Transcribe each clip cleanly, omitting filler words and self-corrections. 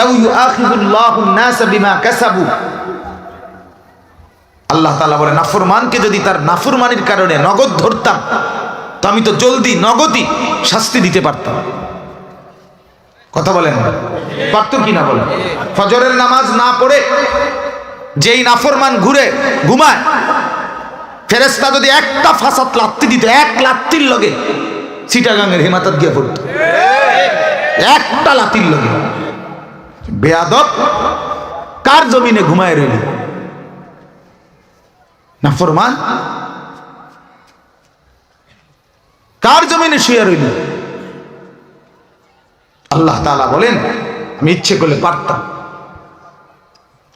লাউ ইউআখিযুল্লাহুন নাস বিমা কাসাবু, আল্লাহ তাআলা বলে নাফরমানকে যদি তার নাফরমানির কারণে নগদ ধরতাম তো আমি তো জলদি নগদই শাস্তি দিতে পারতাম। কথা বলেন, পারতো কি না বলেন? ফজরের নামাজ না পড়ে যেই নাফরমান ঘুমায়, ফেরেশতা যদি একটা ফাসাত লাত্তি দিত, এক লাত্তির লগে চিটাগাঙ্গের হেমাতাত গিয়ে পড়ত, একটা লাত্তির লগে। বেয়াদব, কার জমিনে ঘুমায় রইল? নাফরমান কার জমিনে শুয়ে রইল? আল্লাহ তাআলা বলেন আমি ইচ্ছে করলে পারতাম।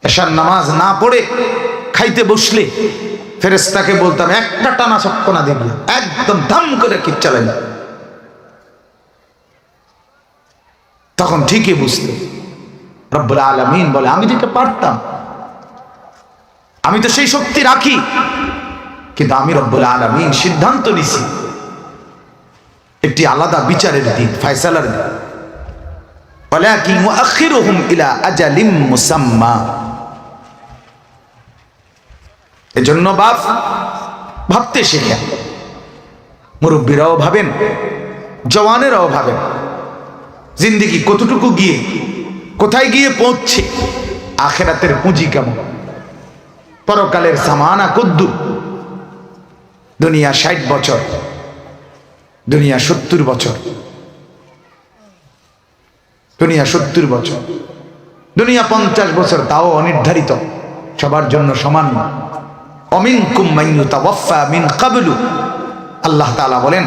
এশার নামাজ না পড়ে খাইতে বসলে ফেরেশতাকে বলতাম একটা টানা চক্কনা দিবি, একদম ধাম করে কিপ চালাই, তখন ঠিকই বুঝতে। রব্বুল আলামিন বলে আমি দিতে পারতাম, আমি তো সেই শক্তি রাখি, কিন্তু আমি রব্বুল আলামিন সিদ্ধান্ত নিছি একটি আলাদা বিচারের দিন, ফয়সালার দিন। ওয়ালাকিন মুআখিরুহুম ইলা আজালিম মুসাম্মা। এজন্য বাপ ভাবতে শেখেন, মুরব্বীরাও ভাবেন, জওয়ানেরাও ভাবেন, জিন্দেগি কতটুকু গিয়ে কোথায় গিয়ে পৌঁছছে, আখিরাতের পুঁজি কেমন, পরকালের সামানা কদ্দুর। দুনিয়া 60 বছর, দুনিয়া 70 বছর, দুনিয়া 70 বছর, দুনিয়া 50 বছর, তাও অনির্ধারিত, সবার জন্য সমান। অমিনকুম মান ইউতাওয়াফা মিন ক্বাবলু, আল্লাহ তাআলা বলেন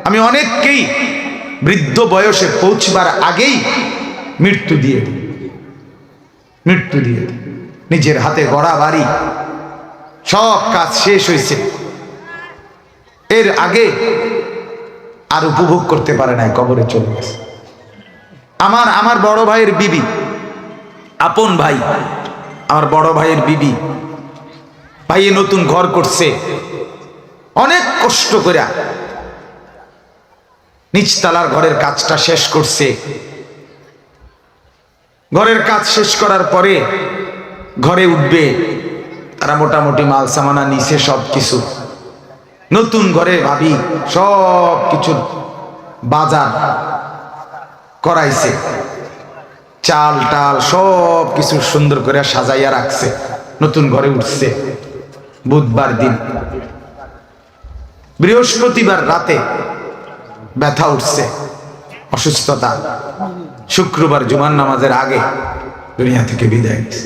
আমি অনেককেই বৃদ্ধ বয়সে পৌঁছবার আগেই মৃত্যু দিয়ে দিই। নিজের হাতে গড়া বাড়ি, সব কাজ শেষ হয়েছে, এর আগে আর উপভোগ করতে পারে না, কবরে চলে গেছে। আমার বড় ভাইয়ের বিবি, আপন ভাই, আমার বড় ভাইয়ের বিবি, ভাইয়ে নতুন ঘর করছে, অনেক কষ্ট করে নিচতলার ঘরের কাজটা শেষ করছে। ঘরের কাজ শেষ করার পরে ঘরে উঠবে, তারা মোটামুটি মাল সামানা নিছে, সব কিছু নতুন ঘরে ভাবি সব কিছু বাজার করাইছে, চাল টাল সব কিছু সুন্দর করে সাজাইয়া রাখছে, নতুন ঘরে উঠছে। বুধবার দিন, বৃহস্পতিবার রাতে ব্যথা উঠছে, অসুস্থতা, শুক্রবার জুমার নামাজের আগে দুনিয়া থেকে বিদায় নিছে।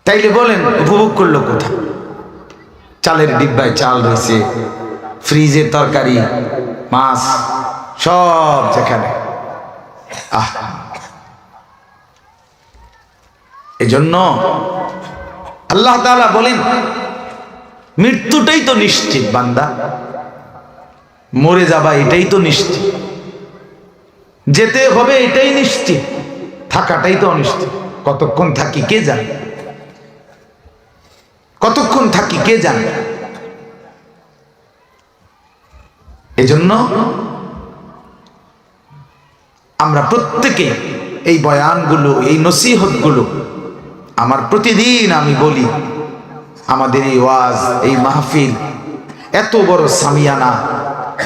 তাইলে বলেন উপভোগ করলো কোথায়? চালের ডিব্বায় চাল রয়েছে, ফ্রিজে তরকারি, মাছ, সব যেখানে। এজন্য আল্লাহ তাআলা বলেন মৃত্যুটাই তো নিশ্চিত বান্দা, মরে যাবা এটাই তো নিশ্চিত, যেতে হবে এটাই নিশ্চিত, থাকাটাই তো অনিশ্চিত। কতক্ষণ থাকি কে জানে, কতক্ষণ থাকি কে জানে। এজন্য আমরা প্রত্যেকে এই বয়ানগুলো, এই নসিহতগুলো, আমার প্রতিদিন আমি বলি, আমাদের এই ওয়াজ, এই মাহফিল, এত বড় সামিয়ানা,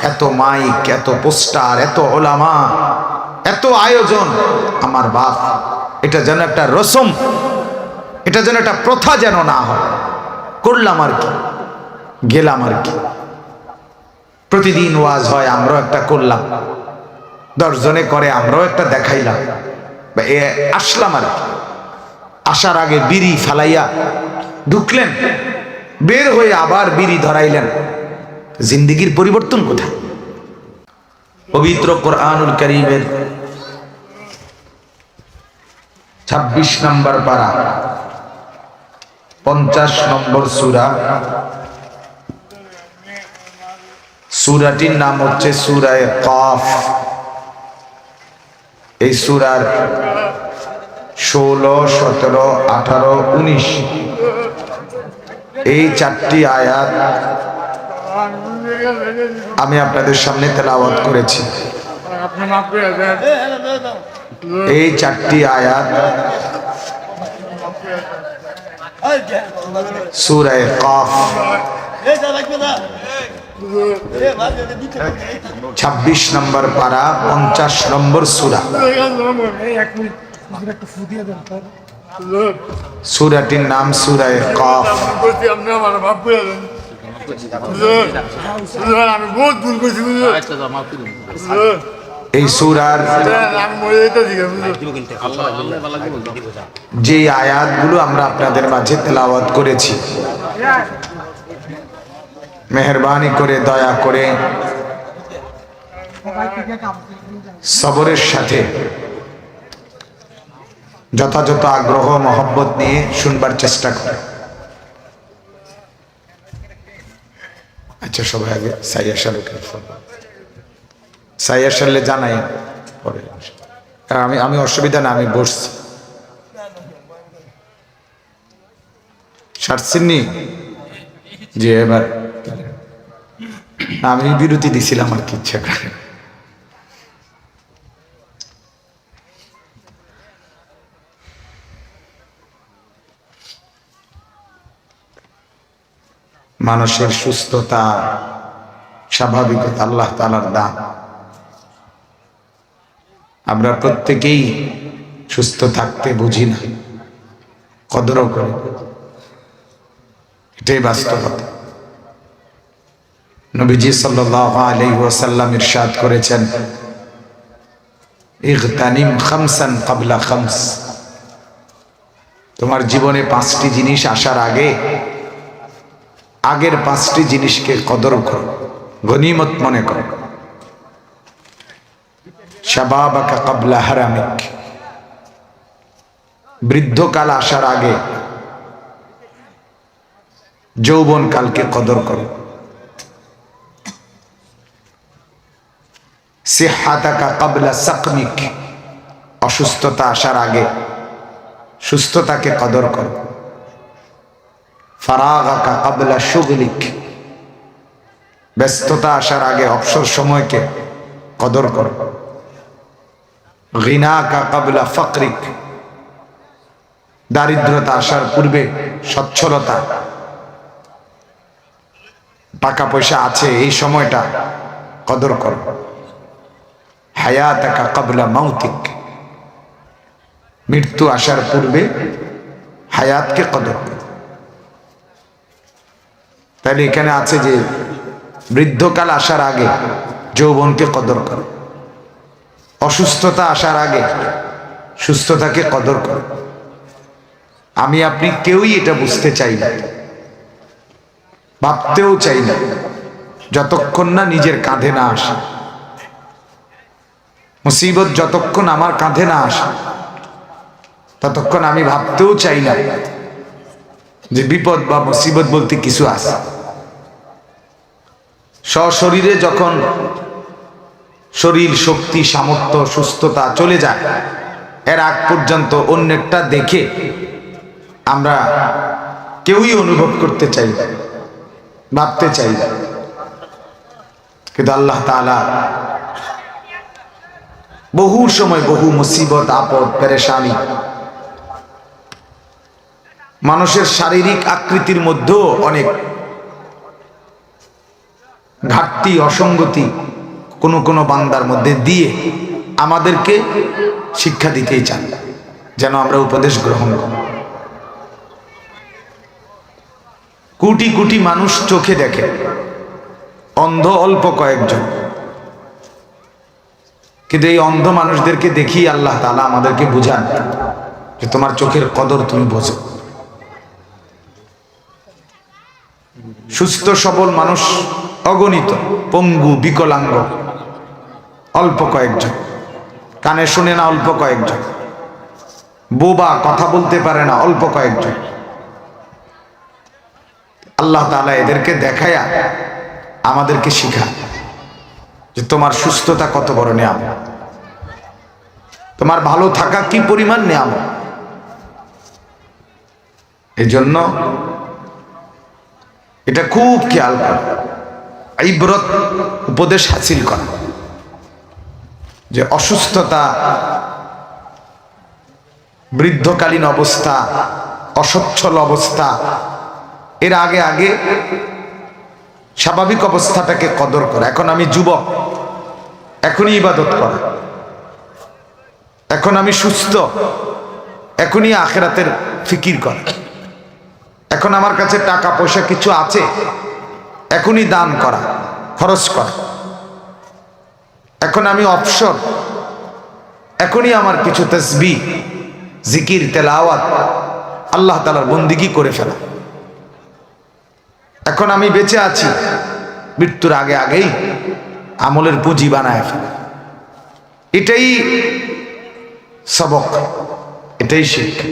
এত মাইক, এত পোস্টার, এত ওলামা, এত আয়োজন, আমার বাপ, এটা যেন একটা রসম, এটা যেন একটা প্রথা যেন না হয়। করলাম আর কি, গেলাম আর কি। প্রতিদিন ওয়াজ হয়, আমরাও একটা করলাম, 10 জনে করে, আমরাও একটা দেখাইলাম, আসলাম আর কি। আসার আগে বিড়ি ফালাইয়া ঢুকলেন, বের হয়ে আবার বিড়ি ধরাইলেন। জিন্দেগির পরিবর্তন কোথায়? পবিত্র কোরআনুল কারীমের 26 নম্বর পারা, 50 নম্বর সূরা, সূরাটির নাম হচ্ছে সূরায়ে কাফ। এই সূরার 16, 17, 18, 19 এই 4টি আয়াত আমি আপনাদের সামনে তেলাওয়াত করেছি। এই চারটি আয়াত সূরা কাফ 26 নম্বর পারা 50 নম্বর সূরা। সূরাটির নাম সূরা কাফ। এই সূরার যে আয়াতগুলো আমরা আপনাদের মাঝে তেলাওয়াত করেছি, মেহেরবানি করে দয়া করে সবরের সাথে যথাযথ আগ্রহ মহব্বত নিয়ে শুনবার চেষ্টা করে। আচ্ছা, সবাই আগে সাইয়া সারলে জানাই পরে। আমি অসুবিধা না, আমি বসছি। সারছেননি যে এবার আমি বিরতি দিছিলাম আর কি ইচ্ছা করে। মানুষের সুস্থতা স্বাভাবিকতা আল্লাহ তাআলার দান। আমরা প্রত্যেকেই সুস্থ থাকতে বুঝি না, কদরও করি, এটাই বাস্তবতা। নবীজি সাল্লাল্লাহু আলাইহি ওয়াসাল্লাম ইরশাদ করেছেন, ইগতানিম খামসান ক্বাবলা খামস। তোমার জীবনে 5টি জিনিস আসার আগে আগের 5টি জিনিসকে কদর করো, গনিমত মনে করো। শাবাবাকা ক্বাবলা হারামিক। বৃদ্ধকাল আসার আগে যৌবনকালকে কদর করো। সিহহাতাকা ক্বাবলা সাকমিক। অসুস্থতা আসার আগে সুস্থতাকে কদর করো। ফারাগাকা ক্বাবলা শুগলিক। ব্যস্ততা আসার আগে অবসর সময়কে কদর করো। গিনাকা ক্বাবলা ফাকরিক। দারিদ্রতা আসার পূর্বে সচ্ছলতা, টাকা পয়সা আছে এই সময়টা কদর করো। হায়াতাকা ক্বাবলা মাউতিক। মৃত্যু আসার পূর্বে হায়াতকে কদর করো। তাহলে এখানে আছে যে বৃদ্ধকাল আসার আগে যৌবনকে কদর করো, অসুস্থতা আসার আগে সুস্থতাকে কদর করো। আমি আপনি কেউই এটা বুঝতে চাই না, ভাবতেও চাই না, যতক্ষণ না নিজের কাঁধে না আসে। মুসিবত যতক্ষণ আমার কাঁধে না আসে ততক্ষণ আমি ভাবতেও চাই না যে বিপদ বা মুসিবত বলতে কিছু আছে। সশরীরে যখন শরীর, শক্তি, সামর্থ্য, সুস্থতা চলে যায়, এর আগ পর্যন্ত অন্যেরটা দেখে আমরা কেউই অনুভব করতে চাই না, ভাবতে চাই না। কিন্তু আল্লাহ তাআলা বহু সময় বহু মুসিবত, আপদ, পেরেশানি, মানুষের শারীরিক আকৃতির মধ্যেও অনেক ঘাটতি, অসঙ্গতি কোন বান্দার মধ্যে দিয়ে আমাদেরকে শিক্ষা দিতেই চান, যেন আমরা উপদেশ গ্রহণ করি। কোটি কোটি মানুষ চোখে দেখে, অন্ধ অল্প কয়েকজন। কিন্তু এই অন্ধ মানুষদেরকে দেখি আল্লাহ তাআলা আমাদেরকে বুঝান যে তোমার চোখের কদর তুমি বোঝো। সুস্থ সবল মানুষ অগণিত, পঙ্গু, বিকলাঙ্গ অল্প কয়েকজন, কানে শুনে না অল্প কয়েকজন, বোবা, কথা বলতে পারে না অল্প কয়েকজন। আল্লাহ তাআলা এদেরকে দেখায়া আমাদেরকে শিখায় যে তোমার সুস্থতা কত বড় নিয়ামত, তোমার ভালো থাকা কি পরিমাণ নিয়ামত। এই জন্য এটা খুব খেয়াল করা, ইবরত, উপদেশ হাসিল করা। যে অসুস্থতা, বৃদ্ধকালীন অবস্থা, অসচ্ছল অবস্থা, এর আগে আগে স্বাভাবিক অবস্থাটাকে কদর করা। এখন আমি যুবক, এখনই ইবাদত করা। এখন আমি সুস্থ, এখনই আখিরাতের ফিকির করা। এখন আমার কাছে টাকা পয়সা কিছু আছে, এখনই দান করা, খরচ করা। এখন আমি অবসর, এখনই আমার কিছু তাসবিহ, জিকির, তেলাওয়াত, আল্লাহ তাআলার বন্দিগি করে ফেলা। এখন আমি বেঁচে আছি, মৃত্যুর আগে আগেই আমলের পুঁজি বানায় ফেলা। এটাই সবক, এটাই শিক্ষা।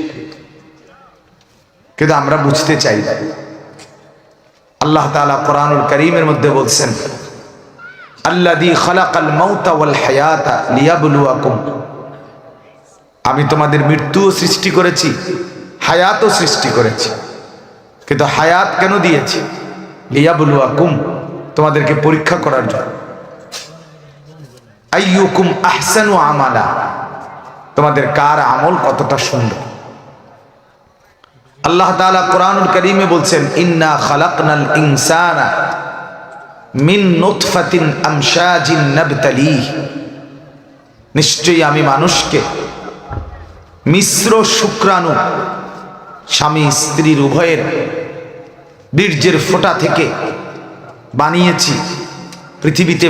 কিন্তু আমরা বুঝতে চাই। আল্লাহ তাআলা কোরআনুল কারীমের মধ্যে বলছেন, আল্লাযী খালাকাল মাউতা ওয়াল হায়াতা লিয়াবলুয়াকুম, আমি তোমাদের মৃত্যুও সৃষ্টি করেছি, হায়াতও সৃষ্টি করেছি। কিন্তু হায়াত কেন দিয়েছি? লিয়াবলুয়াকুম, তোমাদেরকে পরীক্ষা করার জন্য। আইয়ুকুম আহসানু আমালা, তোমাদের কার আমল কতটা সুন্দর। আল্লাহ তাআলা কোরআনুল কারীমে বলছেন, ইন্না খালাকনাল ইনসানা মিন নুতফাতিন আমশাজিন নাবতালিহ, নিশ্চয়ই আমি মানুষকে মিশ্র শুক্রাণু, স্বামী স্ত্রীর উভয়ের বীর্যের ফোঁটা থেকে বানিয়েছি, পৃথিবীতে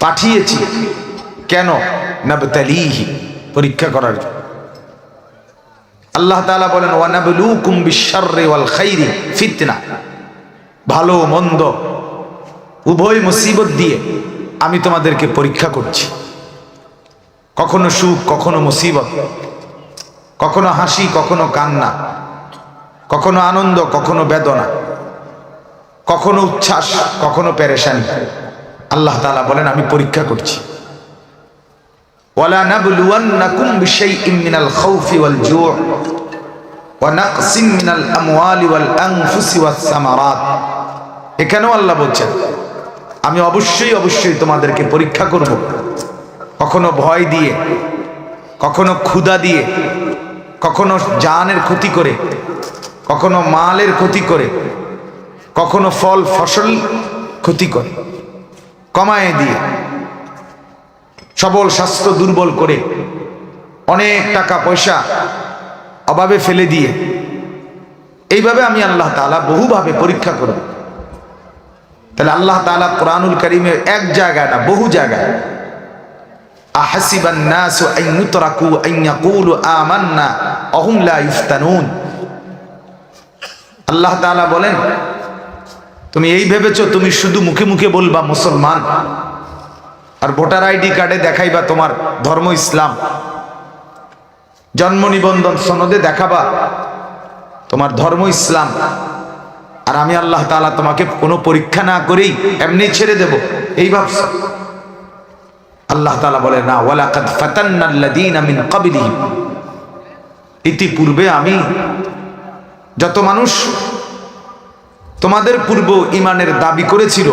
পাঠিয়েছি। কেন? নাবতালিহি, পরীক্ষা করার জন্য। আল্লাহ তাআলা বলেন, ওয়ানাবলুকুম বিশ-শাররি ওয়াল খাইরি ফিতনা, ভালো মন্দ উভয় মুসিবত দিয়ে আমি তোমাদেরকে পরীক্ষা করছি। কখনো সুখ, কখনো মুসিবত, কখনো হাসি, কখনো কান্না, কখনো আনন্দ, কখনো বেদনা, কখনো উচ্ছ্বাস, কখনো পেরেশানি। আল্লাহ তাআলা বলেন, আমি পরীক্ষা করছি। ওয়ালা নাবলুওয়ান্নাকুম বিশাইইন মিনাল খাউফি ওয়াল জু' ওয়া নাকসিম মিনাল আমওয়ালি ওয়াল আনফুসি ওয়াস সামারাত। এখানেও আল্লাহ বলছেন, আমি অবশ্যই অবশ্যই তোমাদেরকে পরীক্ষা করব। কখনো ভয় দিয়ে, কখনো ক্ষুধা দিয়ে, কখনো জানের ক্ষতি করে, কখনো মালের ক্ষতি করে, কখনো ফল ফসল ক্ষতি করে, কমায় দিয়ে, সবল স্বাস্থ্য দুর্বল করে, অনেক টাকা পয়সা অভাবে ফেলে দিয়ে, এইভাবে আমি আল্লাহ তাআলা বহুভাবে পরীক্ষা করব। তাহলে আল্লাহ তাআলা কোরআনুল কারীমের এক জায়গায় না, বহু জায়গায়, আহাসিবান নাসু আন ইউতরাকু আন ইয়াকুলু আমান্না ওয়া হুম লা ইফতানুন। আল্লাহ তাআলা বলেন, তুমি এই ভেবেছো তুমি শুধু মুখে মুখে বলবা মুসলমান, আর ভোটার আইডি কার্ডে দেখাইবা তোমার ধর্ম ইসলাম, জন্ম নিবন্ধন সনদে দেখাবা তোমার ধর্ম ইসলাম, আর আমি আল্লাহ তাআলা তোমাকে কোনো পরীক্ষা না করেই এমনি ছেড়ে দেব, এই ভাবছো? আল্লাহ তাআলা বলে না, ওয়ালাকাদ ফাতান্নাল্লাযীনা মিন ক্বাবলিহিম, ইতিপূর্বে আমি যত মানুষ তোমাদের পূর্ব ঈমানের দাবি করেছিল,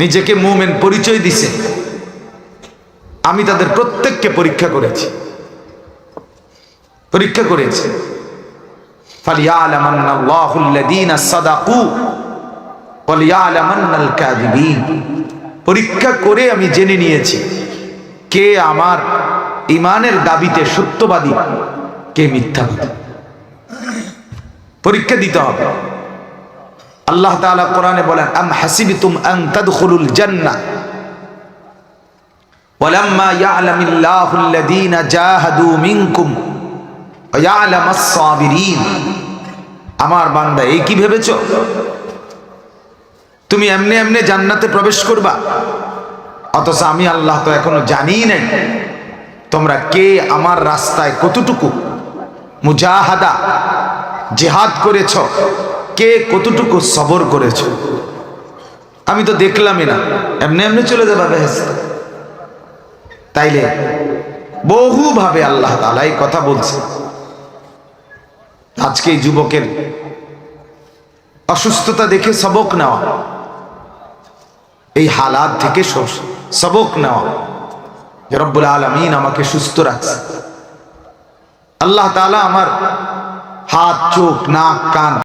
নিজেকে মুমিন পরিচয় দিছে, আমি তাদের প্রত্যেককে পরীক্ষা করেছি, পরীক্ষা করেছি। ফালিয়ালামান্নাল্লাহুল্লাযীনা সাদাকু ওয়ালিয়ালামান্নাল কাযিবিন, পরীক্ষা করে আমি জেনে নিয়েছি কে আমার ঈমানের দাবিতে সত্যবাদী, কে মিথ্যাবাদী। পরীক্ষা দিতে হবে। আল্লাহ তাআলা কোরআনে বলেন, আম হাসিবতুম আন তাদখুলুল জান্নাহ ওয়ালাম্মা ইয়া'লামিল্লাহুল্লাযীনা জাহাদু মিনকুম ওয়া ইয়া'লামাস সাবিরিন। আমার বান্দা, এই কি ভেবেছো তুমি এমনি এমনি জান্নাতে প্রবেশ করবা, অথচ আমি আল্লাহ তো এখনো জানিই নাই তোমরা কে আমার রাস্তায় কতটুকু মুজাহাদা, জিহাদ করেছ, কে কতটুকু সবর করেছ। আমি তো দেখলামই না, এমনি এমনি চলে যাবে বেহেশতে। তাইলে বহুভাবে আল্লাহ তাআলা এই কথা বলছে। আজকে এই যুবকের অসুস্থতা দেখে সবক নেওয়া, এই হালাত থেকে সবক নেওয়া, যে রব্বুল আলামিন আমাকে সুস্থ রাখছে। আল্লাহ তাআলা আমার হাত, চোখ, নাক, কান